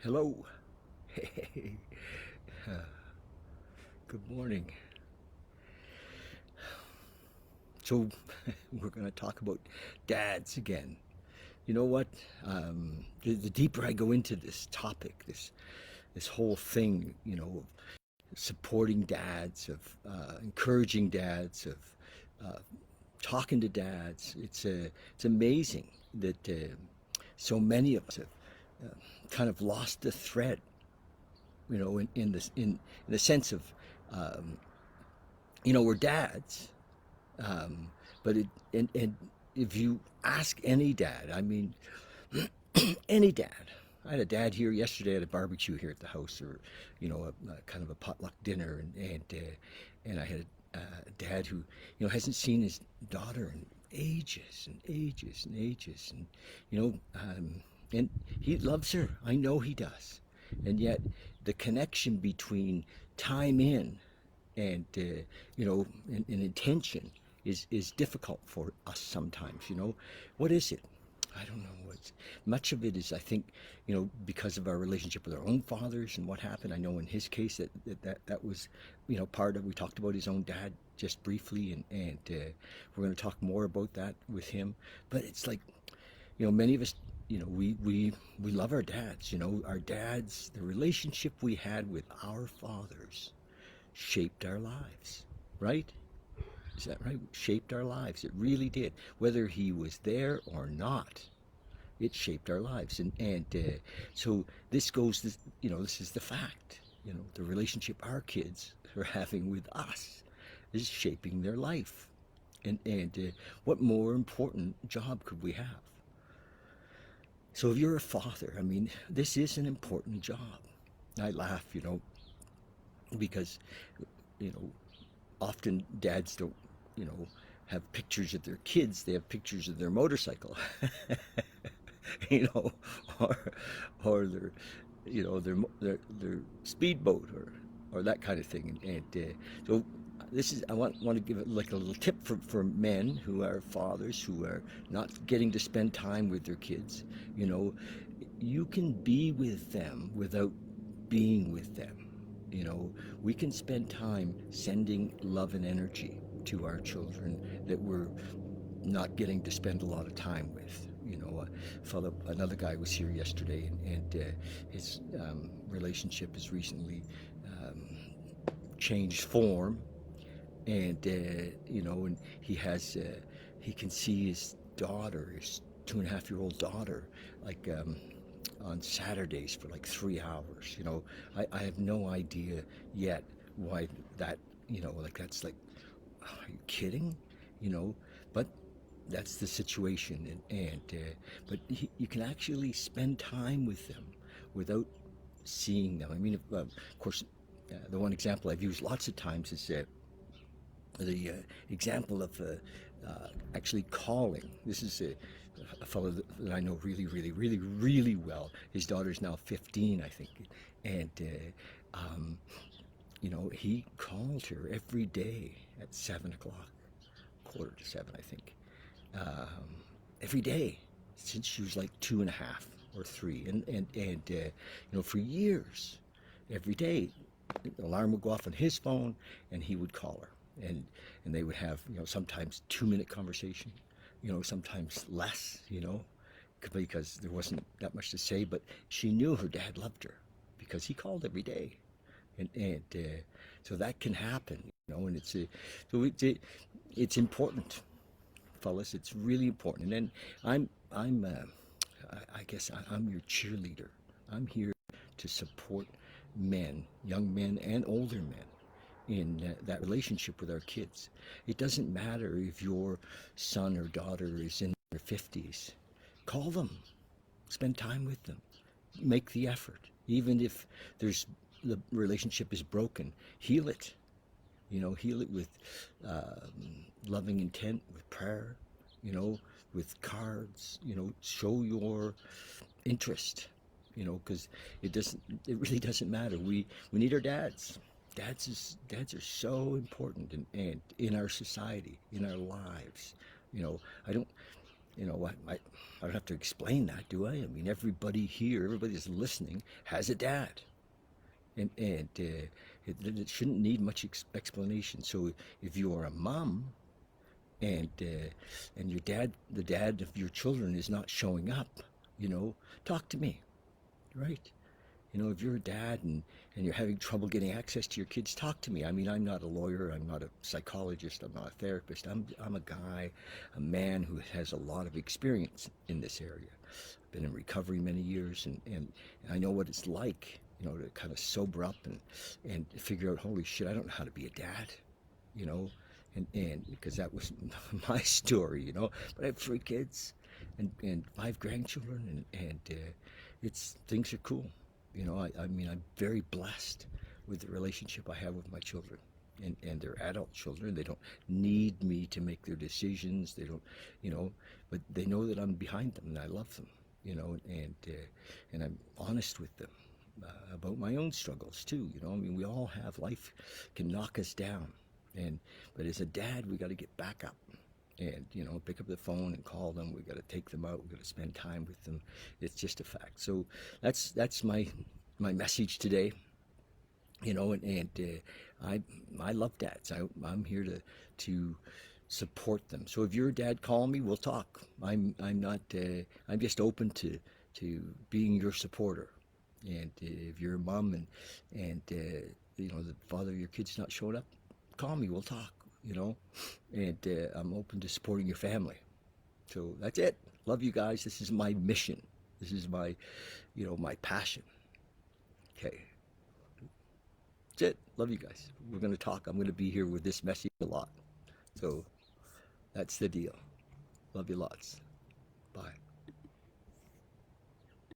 Hello. Hey. Uh, Good morning. So, we're going to talk about dads again. You know what? The deeper I go into this topic, this whole thing, of supporting dads, of encouraging dads, of uh, talking to dads, it's amazing that so many of us have kind of lost the thread. In the sense of um, we're dads. Um, but and if you ask any dad, I mean, any dad. I had a dad here yesterday at a barbecue here at the house, or a kind of a potluck dinner, and I had a dad who hasn't seen his daughter in ages and ages and ages, and you know, um, and he loves her. I know he does, and yet the connection between time in and and intention is difficult for us sometimes. What is it? I don't know. It's much of it is, I think, because of our relationship with our own fathers and what happened. I know in his case that was part of. We talked about his own dad just briefly, and we're going to talk more about that with him. But it's like, many of us, we love our dads. Our dads, the relationship we had with our fathers shaped our lives, right? Is that right? Shaped our lives. It really did. Whether he was there or not, it shaped our lives. And so this goes. This is the fact. The relationship our kids are having with us is shaping their life. And what more important job could we have? So if you're a father, I mean, this is an important job. I laugh, because you know often dads don't, you know, have pictures of their kids. They have pictures of their motorcycle, you know, or their, their speedboat, or that kind of thing. And so this is, I want to give it like a little tip for men who are fathers who are not getting to spend time with their kids. You know, you can be with them without being with them. We can spend time sending love and energy to our children that we're not getting to spend a lot of time with. Another guy was here yesterday, and his relationship has recently um, changed form, and he can see his daughter, his 2.5-year-old daughter, like on Saturdays for like 3 hours. I have no idea yet why that, like that's like, are you kidding? You know, but that's the situation, but you can actually spend time with them without seeing them. I mean, of course, the one example I've used lots of times is the example of actually calling. This is a fellow that I know really, really, really, really well. His daughter's now 15, I think, and he called her every day at 7 o'clock, quarter to seven, I think, every day since she was like 2.5 or 3, and for years, every day, the alarm would go off on his phone, and he would call her, and they would have, sometimes 2-minute conversation, sometimes less, because there wasn't that much to say, but she knew her dad loved her because he called every day, and so that can happen, and it's important, fellas. It's really important. And then I guess I'm your cheerleader. I'm here to support men, young men and older men, in that relationship with our kids. It doesn't matter if your son or daughter is in their 50s. Call them, spend time with them, make the effort. Even if the relationship is broken, heal it. Heal it with loving intent, with prayer, with cards. Show your interest. Because it really doesn't matter. We need our dads. Dads are so important, and in our society, in our lives. I don't. You know what? I don't have to explain that, do I? I mean, everybody here, everybody that's listening, has a dad, and it shouldn't need much explanation. So if you are a mom and your dad, the dad of your children, is not showing up, you know, talk to me, right? You know, if you're a dad and you're having trouble getting access to your kids, talk to me. I mean, I'm not a lawyer, I'm not a psychologist, I'm not a therapist. I'm a guy, a man who has a lot of experience in this area. I've been in recovery many years, and I know what it's like, you know, to kind of sober up and figure out, holy shit, I don't know how to be a dad, you know, and because that was my story, you know. But I have 3 kids and 5 grandchildren, and it's things are cool. You know, I mean, I'm very blessed with the relationship I have with my children. And they're adult children. They don't need me to make their decisions. They don't, you know, but they know that I'm behind them and I love them, you know, and I'm honest with them about my own struggles too. You know, I mean, we all have, life can knock us down, and but as a dad, we got to get back up and, you know, pick up the phone and call them. We got to take them out. We got to spend time with them. It's just a fact. So that's my message today. You know, and I love dads. I'm here to support them. So if you're a dad, call me. We'll talk. I'm not. I'm just open to being your supporter. And if you're a mom and you know, the father of your kid's not showing up, call me. We'll talk. You know, and I'm open to supporting your family. So that's it. Love you guys. This is my mission. This is my, you know, my passion. Okay. That's it. Love you guys. We're going to talk. I'm going to be here with this message a lot. So that's the deal. Love you lots. Bye.